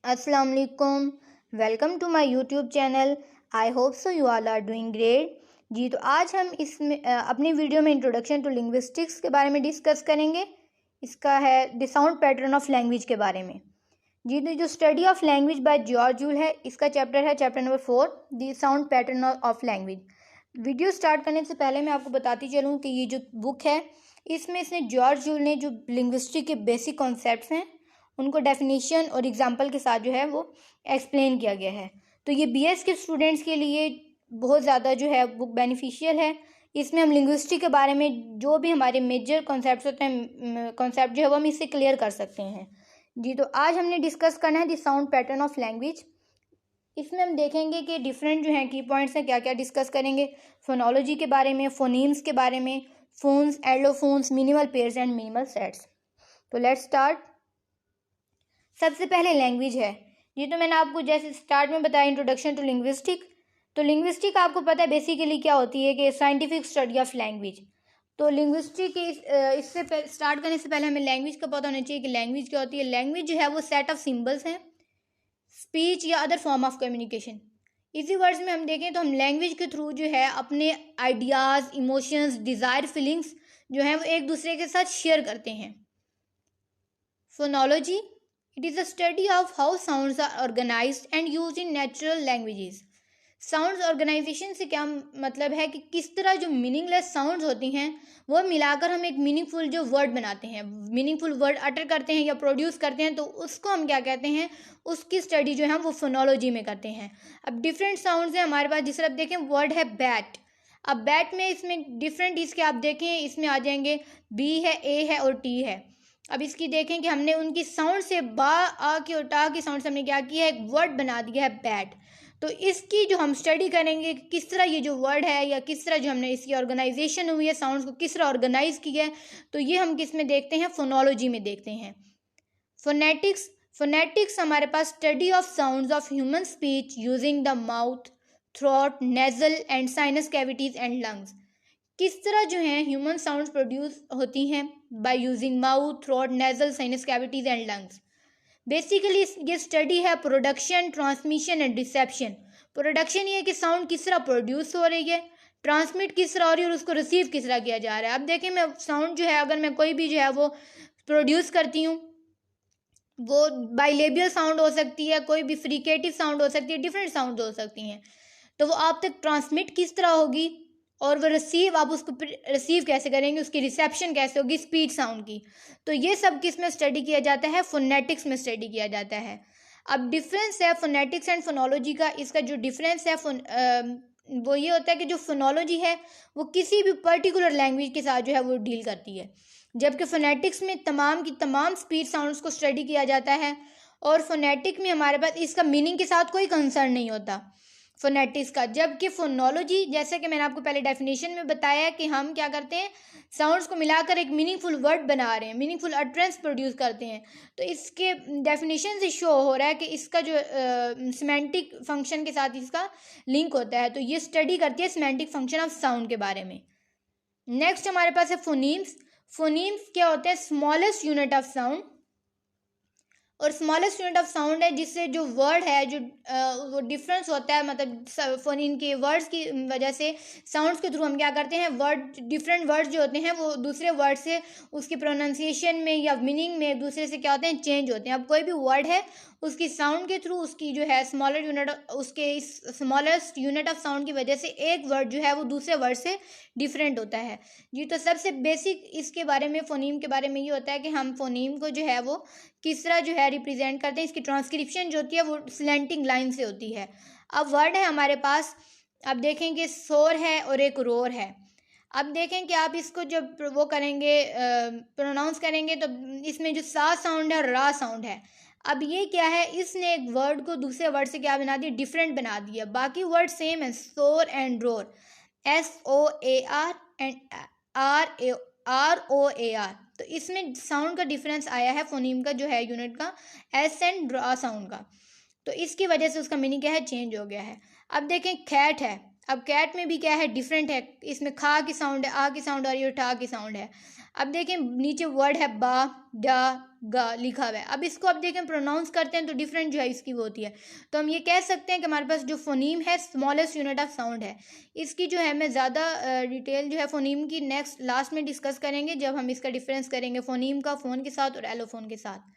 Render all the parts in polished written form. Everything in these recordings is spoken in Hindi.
अस्सलाम वालेकुम। Welcome to my YouTube channel. I hope so you all are doing great. जी तो आज हम इसमें अपनी वीडियो में इंट्रोडक्शन टू लिंग्विस्टिक्स के बारे में डिस्कस करेंगे। इसका है the sound pattern of language के बारे में। जी तो जो study of language by George joule है, इसका चैप्टर है chapter number 4, the sound pattern of language. Video start करने से पहले मैं आपको बताती चलूँ कि ये जो बुक है, इसमें इसने जॉर्ज जूल ने जो लिंग्विस्टिक के बेसिक कॉन्सेप्ट्स हैं उनको डेफिनेशन और एग्जांपल के साथ जो है वो एक्सप्लेन किया गया है। तो ये बीएस के स्टूडेंट्स के लिए बहुत ज़्यादा जो है बुक बेनिफिशियल है। इसमें हम लिंग्विस्टिक के बारे में जो भी हमारे मेजर कॉन्सेप्ट्स होते हैं, कॉन्सेप्ट जो है वो हम इससे क्लियर कर सकते हैं। जी तो आज हमने डिस्कस करना है the sound pattern of language. इसमें हम देखेंगे कि डिफरेंट जो हैं की पॉइंट्स हैं, क्या क्या डिस्कस करेंगे। फोनोलॉजी के बारे में, फोनीम्स के बारे में, phones, allophones, minimal pairs and minimal sets. तो लेट्स स्टार्ट। सबसे पहले लैंग्वेज है। ये तो मैंने आपको जैसे स्टार्ट में बताया, इंट्रोडक्शन टू लिंग्विस्टिक। तो लिंग्विस्टिक आपको पता है बेसिकली क्या होती है कि साइंटिफिक स्टडी ऑफ लैंग्वेज। तो लिंग्विस्टिक इससे स्टार्ट करने से पहले हमें लैंग्वेज का पता होना चाहिए कि लैंग्वेज क्या होती है। लैंग्वेज जो है वो सेट ऑफ सिंबल्स हैं, स्पीच या अदर फॉर्म ऑफ कम्युनिकेशन। इसी वर्ड्स में हम देखें तो हम लैंग्वेज के थ्रू जो है अपने आइडियाज़, इमोशंस, डिज़ायर, फीलिंग्स जो हैं वो एक दूसरे के साथ शेयर करते हैं। Phonology, it is a study of how sounds are organized and used in natural languages. Sounds organization से क्या मतलब है कि किस तरह जो मीनिंगलेस साउंड्स होती हैं वो मिलाकर हम एक मीनिंगफुल जो वर्ड बनाते हैं, मीनिंगफुल वर्ड अटर करते हैं या प्रोड्यूस करते हैं, तो उसको हम क्या कहते हैं, उसकी स्टडी जो है वो फोनोलॉजी में करते हैं। अब डिफरेंट साउंड्स हैं हमारे पास। जिस तरह देखें वर्ड है बैट। अब बैट में इसमें डिफरेंट इसके आप देखें, इसमें आ जाएंगे बी है, ए है और टी है। अब इसकी देखें कि हमने उनकी साउंड से बा, आ की और टा की साउंड से हमने क्या किया है, एक वर्ड बना दिया है बैट। तो इसकी जो हम स्टडी करेंगे किस तरह ये जो वर्ड है या किस तरह जो हमने इसकी ऑर्गेनाइजेशन हुई है, साउंड्स को किस तरह ऑर्गेनाइज किया है, तो ये हम किस में देखते हैं, फोनोलॉजी में देखते हैं। फोनेटिक्स, फोनेटिक्स हमारे पास study of sounds of human speech using the mouth, throat, nasal and sinus cavities and lungs. किस तरह जो है ह्यूमन साउंड्स प्रोड्यूस होती हैं by using mouth, throat, nasal, sinus cavities and lungs. Basically ये स्टडी है production, transmission and reception. Production ये है कि साउंड किस तरह प्रोड्यूस हो रही है, ट्रांसमिट किस तरह हो रही है और उसको रिसीव किस तरह किया जा रहा है। अब देखिए मैं साउंड जो है, अगर मैं कोई भी जो है वो प्रोड्यूस करती हूँ, वो बाइलेबियल साउंड हो सकती है, कोई भी फ्रिकेटिव साउंड हो सकती है, डिफरेंट साउंड हो सकती हैं, तो वो आप तक ट्रांसमिट किस तरह होगी और वो रिसीव, आप उसको रिसीव कैसे करेंगे, उसकी रिसेप्शन कैसे होगी स्पीच साउंड की। तो ये सब किस में स्टडी किया जाता है, फोनेटिक्स में स्टडी किया जाता है। अब डिफरेंस है फोनेटिक्स एंड फोनोलॉजी का। इसका जो डिफरेंस है वो ये होता है कि जो फोनोलॉजी है वो किसी भी पर्टिकुलर लैंग्वेज के साथ जो है वो डील करती है, जबकि फोनेटिक्स में तमाम की तमाम स्पीच साउंड्स को स्टडी किया जाता है। और फोनेटिक में हमारे पास इसका मीनिंग के साथ कोई कंसर्न नहीं होता फोनेटिक्स का। जबकि फोनोलॉजी, जैसे कि मैंने आपको पहले डेफिनेशन में बताया कि हम क्या करते हैं, साउंड्स को मिलाकर एक मीनिंगफुल वर्ड बना रहे हैं, मीनिंगफुल अटरेंस प्रोड्यूस करते हैं। तो इसके डेफिनेशन से शो हो रहा है कि इसका जो सिमेंटिक फंक्शन के साथ इसका लिंक होता है। तो ये स्टडी करती है सिमेंटिक फंक्शन ऑफ साउंड के बारे में। नेक्स्ट हमारे पास है फोनीम्स। फोनीम्स क्या होते हैं, स्मॉलेस्ट यूनिट ऑफ साउंड। और स्मॉलेस्ट यूनिट ऑफ साउंड है जिससे जो वर्ड है जो वो डिफरेंस होता है, मतलब फोनीम के वर्ड्स की वजह से साउंड्स के थ्रू हम क्या करते हैं, वर्ड, डिफरेंट वर्ड्स जो होते हैं वो दूसरे वर्ड से उसकी प्रोनाउंसिएशन में या मीनिंग में एक दूसरे से क्या होते हैं, चेंज होते हैं। अब कोई भी वर्ड है उसकी साउंड के थ्रू उसकी जो है स्मॉलर यूनिट, उसके इस स्मॉलेस्ट यूनिट ऑफ साउंड की वजह से एक वर्ड जो है वो दूसरे वर्ड से डिफरेंट होता है। जी तो सबसे बेसिक इसके बारे में, फोनीम के बारे में ये होता है कि हम फोनीम को जो है वो किस तरह जो है रिप्रेजेंट करते हैं। इसकी ट्रांसक्रिप्शन जो होती है वो स्लैंटिंग लाइन से होती है। अब वर्ड है हमारे पास, अब देखेंगे शोर है और एक रोर है। अब देखें कि आप इसको जब वो करेंगे, प्रोनाउंस करेंगे, तो इसमें जो सा साउंड है और रा साउंड है। अब ये क्या है, इसने एक वर्ड को दूसरे वर्ड से क्या बना दिया, डिफरेंट बना दिया। बाकी वर्ड सेम है, शोर and roar, SOAR and ROAR। तो इसमें साउंड का डिफरेंस आया है फोनीम का जो है यूनिट का, एस एंड रा साउंड का। तो इसकी वजह से उसका मीनिंग क्या है, चेंज हो गया है। अब देखें कैट है। अब कैट में भी क्या है, डिफरेंट है। इसमें खा की साउंड है, आ की साउंड और ये ठा की साउंड है। अब देखें नीचे वर्ड है बा डा गा लिखा हुआ है। अब इसको अब देखें प्रोनाउंस करते हैं तो डिफरेंट जो है इसकी वो होती है। तो हम ये कह सकते हैं कि हमारे पास जो फोनीम है स्मॉलेस्ट यूनिट ऑफ साउंड है। इसकी जो है मैं ज़्यादा डिटेल जो है फोनीम की नेक्स्ट लास्ट में डिस्कस करेंगे, जब हम इसका डिफरेंस करेंगे फोनीम का फ़ोन के साथ और एलोफोन के साथ।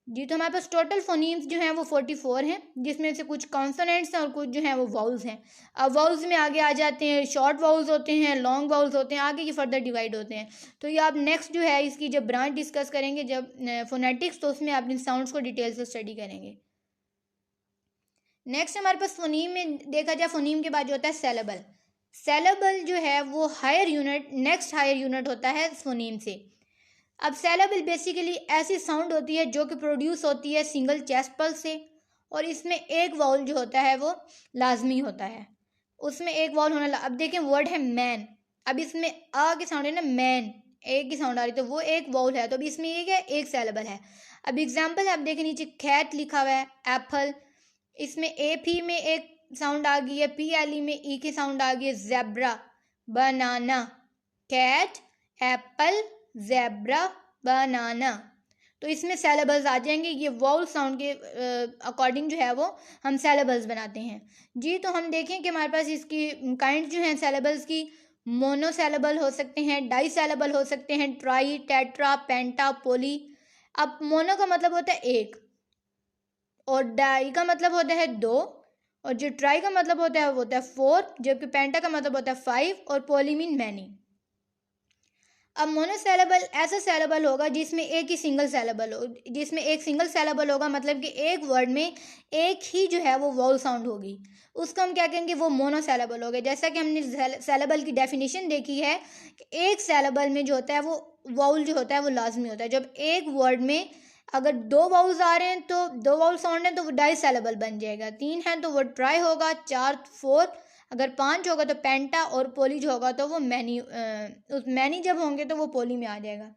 जी, तो हमारे पास टोटल फोनीम्स जो हैं वो 44 हैं, जिसमें से कुछ कॉन्सोनेंट्स हैं और कुछ जो हैं वो वाउल्स हैं। अब वाउल्स में आगे आ जाते हैं, शॉर्ट वाउल्स होते हैं, लॉन्ग वाउल्स होते हैं, आगे ये फर्दर डिवाइड होते हैं। तो ये आप नेक्स्ट जो है इसकी जब ब्रांच डिस्कस करेंगे, जब फोनेटिक्स, तो उसमें आप इन साउंड्स को डिटेल से स्टडी करेंगे। नेक्स्ट हमारे पास फोनीम में देखा जाए, फोनीम के बाद जो होता है सेलेबल। सेलेबल जो है वो higher unit, next higher unit होता है फोनीम से। अब सेलेबल बेसिकली ऐसी साउंड होती है जो कि प्रोड्यूस होती है सिंगल चेस्ट पल्स से, और इसमें एक वाउल जो होता है वो लाजमी होता है, उसमें एक वाउल होना। अब देखें वर्ड है मैन, अब इसमें आ की साउंड है ना, मैन एक की साउंड आ रही, तो वो एक वाउल है, तो अभी इसमें ये क्या है, एक सेलेबल है। अब एग्जाम्पल है, अब देखें नीचे कैट लिखा हुआ है, एप्पल, इसमें ए पी में एक साउंड आ गई है, पी एल ई में ई की साउंड आ गई है, जेब्रा, बनाना, कैट, एप्पल, जेब्रा, बनाना, तो इसमें सेलेबल्स आ जाएंगे। ये वाउल साउंड के अकॉर्डिंग जो है वो हम सेलेबल्स बनाते हैं। जी, तो हम देखें कि हमारे पास इसकी काइंड जो हैं सेलेबल्स की, मोनोसेलेबल हो सकते हैं, डाई सेलेबल हो सकते हैं, ट्राई, टेट्रा, पेंटा, पोली। अब मोनो का मतलब होता है एक, और डाई का मतलब होता है दो, और जो ट्राई का मतलब होता है वो होता है फोर, जबकि पेंटा का मतलब होता है फाइव, और पोली मीन मैनी। अब मोनोसेलेबल ऐसा सेलेबल होगा जिसमें एक ही सिंगल सेलेबल हो, जिसमें एक सिंगल सेलेबल होगा, मतलब कि एक वर्ड में एक ही जो है वो वाउल साउंड होगी, उसको हम क्या कहेंगे, वो मोनोसेलेबल हो गया। जैसा कि हमने सेलेबल की डेफिनेशन देखी है कि एक सेलेबल में जो होता है वो वाउल जो होता है वो लाजमी होता है। जब एक वर्ड में अगर दो वाउल्स आ रहे हैं तो दो वाउल साउंड है तो वो डाई सेलेबल बन जाएगा, तीन है तो वो ट्राई होगा, चार फोर, अगर पांच होगा तो पेंटा, और पोली जो होगा तो वो मैनी, उस मैनी जब होंगे तो वो पोली में आ जाएगा।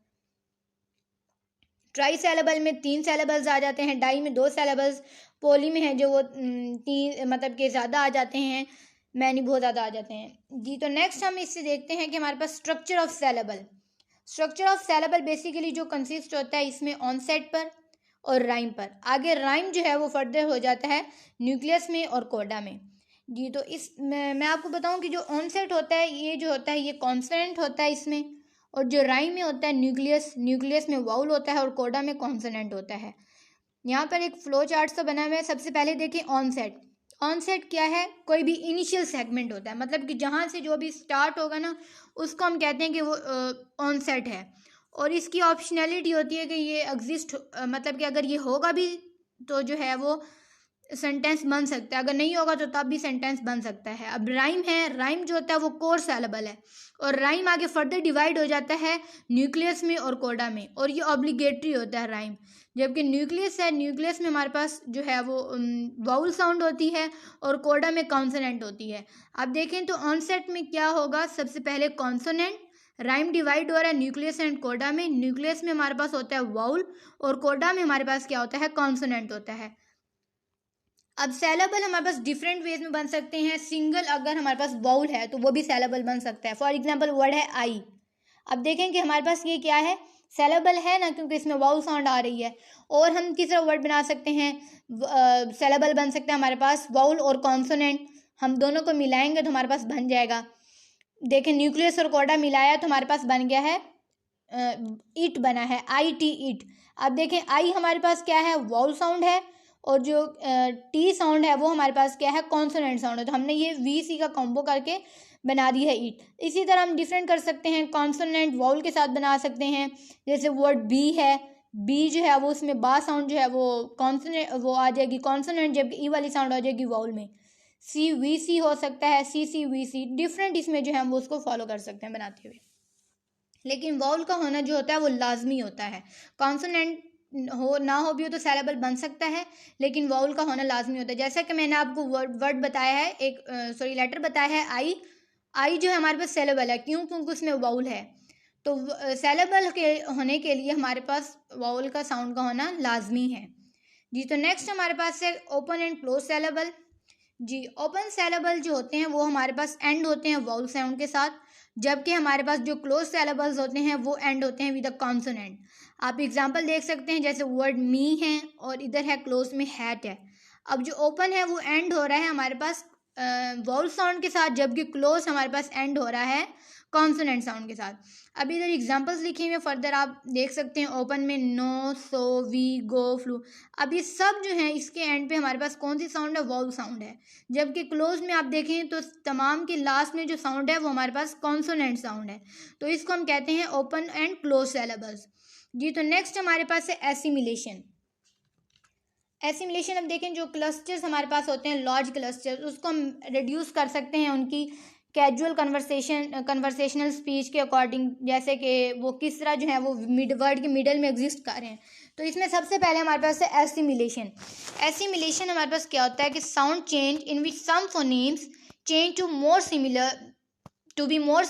ट्राई सेलेबल में तीन सेलेबल्स आ जाते हैं, डाई में दो सेलेबल्स, पोली में है जो वो तीन मतलब के ज़्यादा आ जाते हैं, मैनी बहुत ज़्यादा आ जाते हैं। जी, तो नेक्स्ट हम इससे देखते हैं कि हमारे पास structure of syllable. Structure of syllable basically जो कंसिस्ट होता है इसमें ऑनसेट पर और राइम पर, आगे राइम जो है वो फर्दर हो जाता है न्यूक्लियस में और कोडा में। जी, तो इस मैं आपको बताऊं कि जो ऑनसेट होता है ये जो होता है ये कॉन्सोनेंट होता है इसमें, और जो राइम में होता है न्यूक्लियस, न्यूक्लियस में वाउल होता है और कोडा में कॉन्सोनेंट होता है। यहाँ पर एक फ्लो चार्ट सा बना हुआ है। सबसे पहले देखिए ऑनसेट। ऑनसेट क्या है, कोई भी इनिशियल सेगमेंट होता है, मतलब कि जहाँ से जो भी स्टार्ट होगा ना उसको हम कहते हैं कि वो ऑनसेट है, और इसकी ऑप्शनैलिटी होती है कि ये एग्जिस्ट, मतलब कि अगर ये होगा भी तो जो है वो सेंटेंस बन सकता है, अगर नहीं होगा तो तब भी सेंटेंस बन सकता है। अब राइम है, राइम जो होता है वो कोर सेलेबल है, और राइम आगे फर्दर डिवाइड हो जाता है न्यूक्लियस में और कोडा में, और ये ऑब्लिगेटरी होता है राइम। जबकि न्यूक्लियस है, न्यूक्लियस में हमारे पास जो है वो वाउल साउंड होती है, और कोडा में कॉन्सोनेंट होती है। अब देखें तो ऑनसेट में क्या होगा, सबसे पहले कॉन्सोनेंट, राइम डिवाइड हो रहा है न्यूक्लियस एंड कोडा में, न्यूक्लियस में हमारे पास होता है वाउल, और कोडा में हमारे पास क्या होता है, कॉन्सोनेंट होता है। अब सेलेबल हमारे पास डिफरेंट वेज में बन सकते हैं। सिंगल अगर हमारे पास वाउल है तो वो भी सेलेबल बन सकता है। फॉर एग्जांपल वर्ड है आई, अब देखें कि हमारे पास ये क्या है, सेलेबल है ना, क्योंकि इसमें वाउल साउंड आ रही है। और हम किस तरह वर्ड बना सकते हैं, सेलेबल बन सकते हैं हमारे पास वाउल और कॉन्सोनेंट, हम दोनों को मिलाएंगे तो हमारे पास बन जाएगा। देखें न्यूक्लियस और कोडा मिलाया तो हमारे पास बन गया है ईट बना है, आई टी ईट। अब देखें आई हमारे पास क्या है, वाउल साउंड है, और जो टी साउंड है वो हमारे पास क्या है, कॉन्सोनेंट साउंड है, तो हमने ये वी सी का कॉम्बो करके बना दी है ईट। इसी तरह हम डिफरेंट कर सकते हैं, कॉन्सोनेंट वाउल के साथ बना सकते हैं। जैसे वर्ड बी है, बी जो है वो उसमें बा साउंड जो है वो कॉन्सोनेंट वो आ जाएगी कॉन्सोनेंट, जबकि ई वाली साउंड आ जाएगी वाउल में। सी वी सी हो सकता है, सी वी सी, डिफरेंट इसमें जो है हम उसको फॉलो कर सकते हैं बनाते हुए। लेकिन वाउल का होना जो होता है वो लाजमी होता है। कॉन्सोनेंट हो ना हो भी हो तो सेलेबल बन सकता है, लेकिन वाउल का होना लाजमी होता है। जैसा कि मैंने आपको वर्ड बताया है, एक लेटर बताया है आई, आई जो है हमारे पास सेलेबल है, क्यों, क्योंकि उसमें वाउल है। तो सेलेबल के होने के लिए हमारे पास वाउल का साउंड का होना लाजमी है। जी, तो नेक्स्ट हमारे पास है ओपन एंड क्लोज सेलेबल। जी, ओपन सेलेबल जो होते हैं वो हमारे पास एंड होते हैं वाउल साउंड के साथ, जबकि हमारे पास जो क्लोज सिलेबल्स होते हैं वो एंड होते हैं विद अ कॉन्सोनेंट। आप एग्जांपल देख सकते हैं, जैसे वर्ड मी है और इधर है क्लोज में हैट है। अब जो ओपन है वो एंड हो रहा है हमारे पास वॉवल साउंड के साथ, जबकि क्लोज हमारे पास एंड हो रहा है कॉन्सोनेंट साउंड के साथ। अब इधर एग्जांपल्स लिखे हुए फर्दर आप देख सकते हैं। ओपन में no, so, we, go, flu. अब ये सब जो है इसके एंड पे हमारे पास कौन सी साउंड है? वॉवल साउंड है। जबकि क्लोज में आप देखें तो तमाम के लास्ट में जो साउंड है वो हमारे पास कॉन्सोनेंट साउंड है। तो इसको हम कहते हैं ओपन एंड क्लोज सिलेबल्स। जी, तो नेक्स्ट हमारे पास है एसिमिलेशन। एसिमिलेशन, अब देखें जो क्लस्टर्स हमारे पास होते हैं, लार्ज क्लस्टर्स, उसको हम रिड्यूस कर सकते हैं उनकी कैजुअल कन्वर्सेशनल स्पीच के अकॉर्डिंग, जैसे कि वो किस तरह जो है वो वर्ड के मिडल में एग्जिस्ट कर रहे हैं। तो इसमें सबसे पहले हमारे पास है एसिमिलेशन। एसिमिलेशन हमारे पास क्या होता है कि sound change in which some phonemes change to be more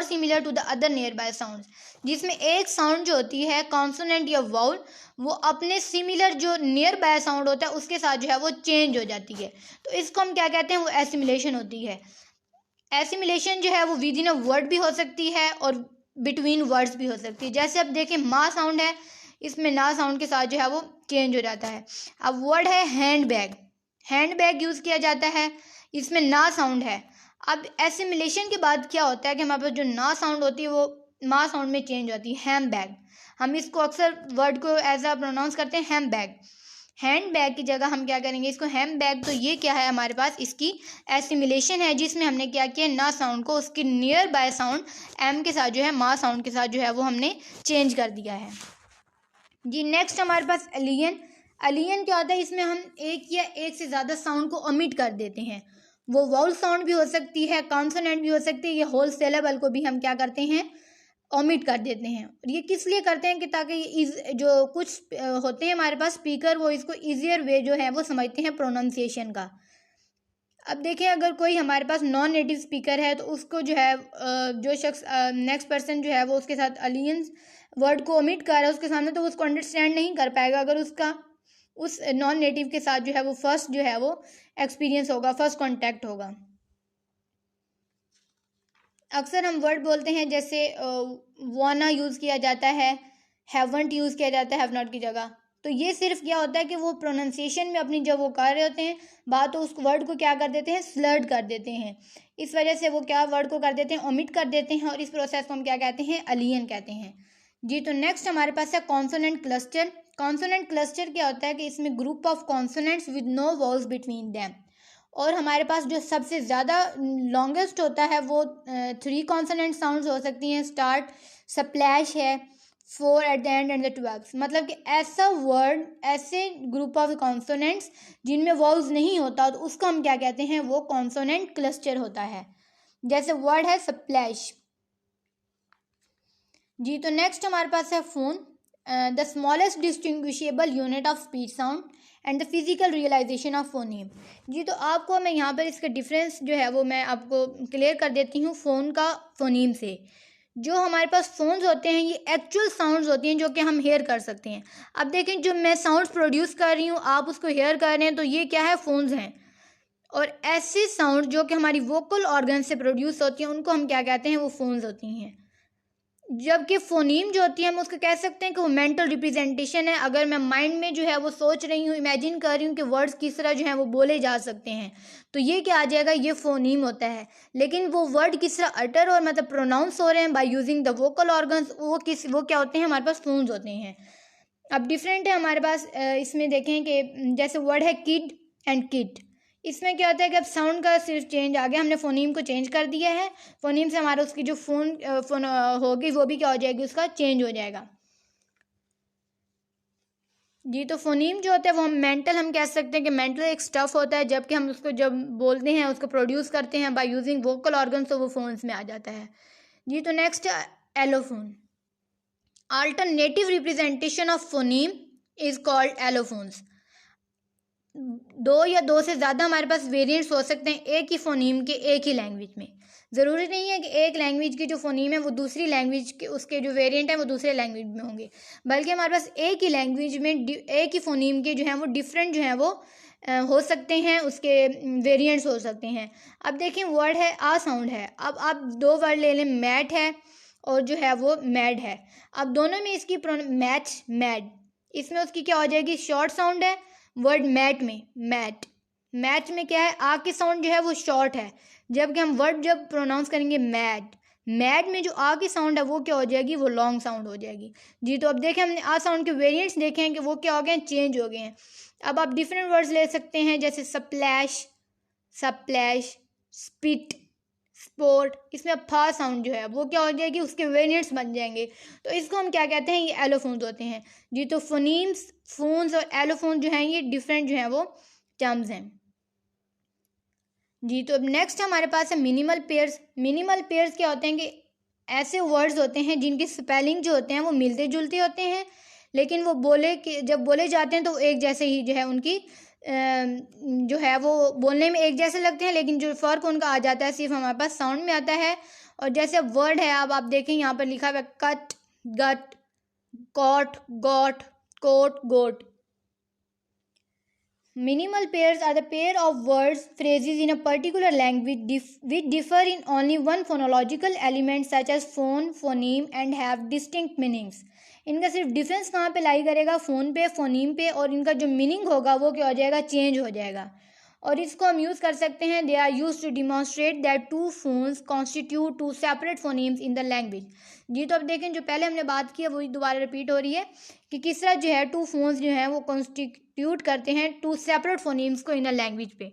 similar to the other nearby sound, जिसमें एक साउंड जो होती है कॉन्सोनेंट या वाउल, वो अपने सिमिलर जो नियर बाय साउंड होता है उसके साथ जो है वो चेंज हो जाती है। तो इसको हम क्या कहते हैं? वो एसिमिलेशन होती है। एसिमिलेशन जो है वो विद इन अ वर्ड भी हो सकती है और बिटवीन वर्ड्स भी हो सकती है। जैसे अब देखें माँ साउंड है, इसमें ना साउंड के साथ जो है वो चेंज हो जाता है। अब वर्ड है hand bag, hand bag use किया जाता है, इसमें ना साउंड है। अब एसिमिलेशन के बाद क्या होता है कि हमारे पास जो ना साउंड होती है वो माँ साउंड में चेंज होती है, हैम बैग। हम इसको अक्सर वर्ड को एज अ प्रोनाउंस करते हैं हैम बैग। हैंड बैग की जगह हम क्या करेंगे इसको हैम बैग। तो ये क्या है? हमारे पास इसकी एसिमिलेशन है, जिसमें हमने क्या किया, ना साउंड को उसकी नियर बाय साउंड एम के साथ जो है माँ साउंड के साथ जो है वो हमने चेंज कर दिया है। जी, नेक्स्ट हमारे पास एलियन। एलियन क्या होता है? इसमें हम एक या एक से ज़्यादा साउंड को ओमिट कर देते हैं। वो वाउल साउंड भी हो सकती है, कॉन्सोनेंट भी हो सकती है, ये होल सिलेबल को भी हम क्या करते हैं? ओमिट कर देते हैं। और ये किस लिए करते हैं कि ताकि जो कुछ होते हैं हमारे पास स्पीकर, वो इसको ईजियर वे जो है वो समझते हैं प्रोनाउंसिएशन का। अब देखें अगर कोई हमारे पास नॉन नेटिव स्पीकर है तो उसको जो है जो शख्स नेक्स्ट पर्सन जो है वो उसके साथ एलियंस वर्ड को ओमिट कर रहा है उसके सामने, तो वो उसको अंडरस्टैंड नहीं कर पाएगा अगर उसका उस नॉन नेटिव के साथ जो है वो फर्स्ट जो है वो एक्सपीरियंस होगा, फर्स्ट कांटेक्ट होगा। अक्सर हम वर्ड बोलते हैं जैसे वाना यूज़ किया जाता है, हैवंट यूज़ किया जाता है हैव नॉट की जगह। तो ये सिर्फ क्या होता है कि वो प्रोनाउंसिएशन में अपनी जब वो कर रहे होते हैं बात, तो उस वर्ड को क्या कर देते हैं? स्लर्ड कर देते हैं। इस वजह से वो क्या वर्ड को कर देते हैं? ओमिट कर देते हैं, और इस प्रोसेस को हम क्या कहते हैं? एलियन कहते हैं। जी, तो नेक्स्ट हमारे पास है कॉन्सोनेंट क्लस्टर। कॉन्सोनेंट क्लस्टर क्या होता है कि इसमें group of consonants with no vowels between them, और हमारे पास जो सबसे ज़्यादा लॉन्गेस्ट होता है वो 3 कॉन्सोनेंट साउंड्स हो सकती हैं। स्टार्ट, स्प्लैश है, 4 at the end and the 12। मतलब कि ऐसा वर्ड, ऐसे ग्रुप ऑफ कॉन्सोनेंट्स जिनमें वॉवल्स नहीं होता, तो उसको हम क्या कहते हैं? वो कॉन्सोनेंट क्लस्टर होता है। जैसे वर्ड है स्प्लैश। जी, तो नेक्स्ट हमारे पास है phone. The smallest distinguishable unit of speech sound and the physical realization of phoneme. जी, तो आपको मैं यहाँ पर इसका डिफरेंस जो है वो मैं आपको क्लियर कर देती हूँ फ़ोन का फोनीम से। जो हमारे पास फोन्स होते हैं ये एक्चुअल साउंड्स होती हैं जो कि हम हेयर कर सकते हैं। अब देखें जो मैं साउंड्स प्रोड्यूस कर रही हूँ आप उसको हेयर कर रहे हैं, तो ये क्या है? फोन्स हैं। और ऐसे साउंड जो कि हमारी वोकल ऑर्गन से प्रोड्यूस होती हैं उनको हम क्या कहते हैं? वो फोन्स होती हैं। जबकि फोनीम जो होती है हम उसको कह सकते हैं कि वो मेंटल रिप्रेजेंटेशन है। अगर मैं माइंड में जो है वो सोच रही हूँ, इमेजिन कर रही हूँ कि वर्ड्स किस तरह जो है वो बोले जा सकते हैं, तो ये क्या आ जाएगा? ये फोनीम होता है। लेकिन वो वर्ड किस तरह अटर और मतलब प्रोनाउंस हो रहे हैं by using the vocal organs, वो क्या होते हैं? हमारे पास फोन्स होते हैं। अब डिफरेंट है हमारे पास इसमें देखें कि जैसे वर्ड है किड एंड किट। इसमें क्या होता है कि अब साउंड का सिर्फ चेंज आ गया, हमने फोनीम को चेंज कर दिया है। फोनीम से हमारा उसकी जो फोन होगी वो भी क्या हो जाएगी? उसका चेंज हो जाएगा। जी, तो फोनीम जो होता है वो हम कह सकते हैं कि मेंटल एक स्टफ होता है, जबकि हम उसको जब बोलते हैं उसको प्रोड्यूस करते हैं बाय यूजिंग वोकल ऑर्गन्स, तो वो फोन्स में आ जाता है। जी, तो next allophone. Alternative representation of phoneme is called allophones. 2 या 2 से ज़्यादा हमारे पास वेरिएंट्स हो सकते हैं एक ही फोनीम के, एक ही लैंग्वेज में। ज़रूरी नहीं है कि एक लैंग्वेज की जो फ़ोनीम है वो दूसरी लैंग्वेज के उसके जो वेरिएंट है वो दूसरे लैंग्वेज में होंगे, बल्कि हमारे पास एक ही लैंग्वेज में एक ही फ़ोनीम के जो हैं वो डिफरेंट जो हैं वो हो सकते हैं, उसके वेरिएंट्स हो सकते हैं। अब देखिए वर्ड है आ साउंड है, अब आप दो वर्ड ले लें, मैट है और जो है वो मैड है। अब दोनों में इसकी मैच मैड, इसमें उसकी क्या हो जाएगी, शॉर्ट साउंड है। वर्ड मैट में मैट, मैच में क्या है, आ की साउंड जो है वो शॉर्ट है, जबकि हम वर्ड जब प्रोनाउंस करेंगे मैड, मैड में जो आ की साउंड है वो क्या हो जाएगी, वो लॉन्ग साउंड हो जाएगी। जी तो अब देखें हमने आ साउंड के वेरिएंट्स देखे हैं कि वो क्या हो गए हैं, चेंज हो गए हैं। अब आप डिफरेंट वर्ड्स ले सकते हैं जैसे सप्लैश, सप्लैश, स्पिट, स्पोर्ट, इसमें अब फा साउंड जो है वो क्या हो जाएगी, उसके वेरिएंट्स बन जाएंगे। तो इसको हम क्या कहते हैं, ये एलोफोन्स होते हैं। जी तो फोनीम्स, फोन्स और एलोफोन्स जो हैं ये डिफरेंट जो हैं वो टर्म्स हैं। जी तो अब नेक्स्ट हमारे पास है मिनिमल पेयर्स। मिनिमल पेयर्स क्या होते हैं कि ऐसे वर्ड्स होते हैं जिनकी स्पेलिंग जो होते हैं वो मिलते जुलते होते हैं, लेकिन वो जब बोले जाते हैं तो वो एक जैसे ही जो है उनकी जो है वो बोलने में एक जैसे लगते हैं, लेकिन जो फ़र्क उनका आ जाता है सिर्फ हमारे पास साउंड में आता है। और जैसे वर्ड है, अब आप देखें यहाँ पर लिखा हुआ है cut, gut, cot, got, coat, goat. Minimal pairs are the pair of words, phrases in a particular language which differ in only one phonological element such as phone, phoneme and have distinct meanings. इनका सिर्फ डिफरेंस कहाँ पे लाई करेगा, फ़ोन पे, फ़ोनीम पे, और इनका जो मीनिंग होगा वो क्या हो जाएगा, चेंज हो जाएगा। और इसको हम यूज़ कर सकते हैं, they are use to demonstrate that two phones constitute two separate phonemes in the language. जी तो अब देखें जो पहले हमने बात की है वही दोबारा रिपीट हो रही है कि किस तरह जो है टू फोन्स जो हैं वो कॉन्स्टिट्यूट करते हैं टू सेपरेट फोनीम्स को इन अ लैंग्वेज पे।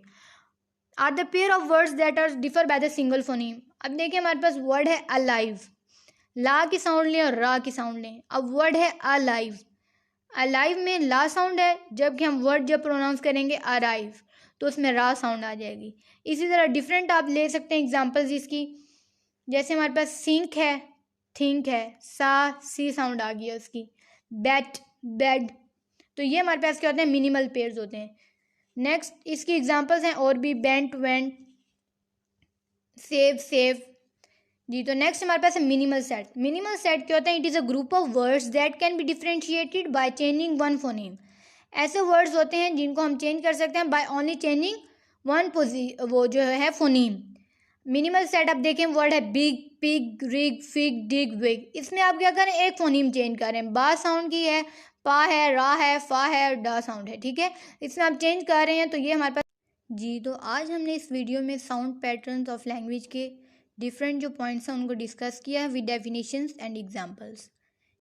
Are the pair of words that are differ by the single phoneme. अब देखिए हमारे पास वर्ड है अलाइव, ला की साउंड लें और रा की साउंड लें। अब वर्ड है अलाइव, अलाइव में ला साउंड है, जबकि हम वर्ड जब प्रोनाउंस करेंगे अराइव तो उसमें रा साउंड आ जाएगी। इसी तरह डिफरेंट आप ले सकते हैं एग्जांपल्स इसकी, जैसे हमारे पास सिंक है, थिंक है, सा सी साउंड आ गई है उसकी, बैट, बेड। तो ये हमारे पास क्या होते हैं, मिनिमल पेयर्स होते हैं। नेक्स्ट इसकी एग्जांपल्स हैं और भी, बेंट, वेंट, सेव, सेव। जी तो नेक्स्ट हमारे पास है मिनिमल सेट। मिनिमल सेट क्या होता है, it is a group of words that can be differentiated by changing one phoneme. ऐसे वर्ड्स होते हैं जिनको हम चेंज कर सकते हैं बाय ओनली चेंजिंग वन वो जो है फोनीम। मिनिमल सेट आप देखें, वर्ड है बिग, पिग, रिग, फिग, डिग, विग। इसमें आप क्या करें, एक फोनीम चेंज करें, बा साउंड की है, पा है, रा है, फा है और डा साउंड है, ठीक है, इसमें आप चेंज कर रहे हैं तो ये हमारे पास। जी तो आज हमने इस वीडियो में साउंड पैटर्न्स ऑफ लैंग्वेज के डिफरेंट जो पॉइंट्स हैं उनको डिस्कस किया है विद डेफिनेशंस एंड एग्जांपल्स।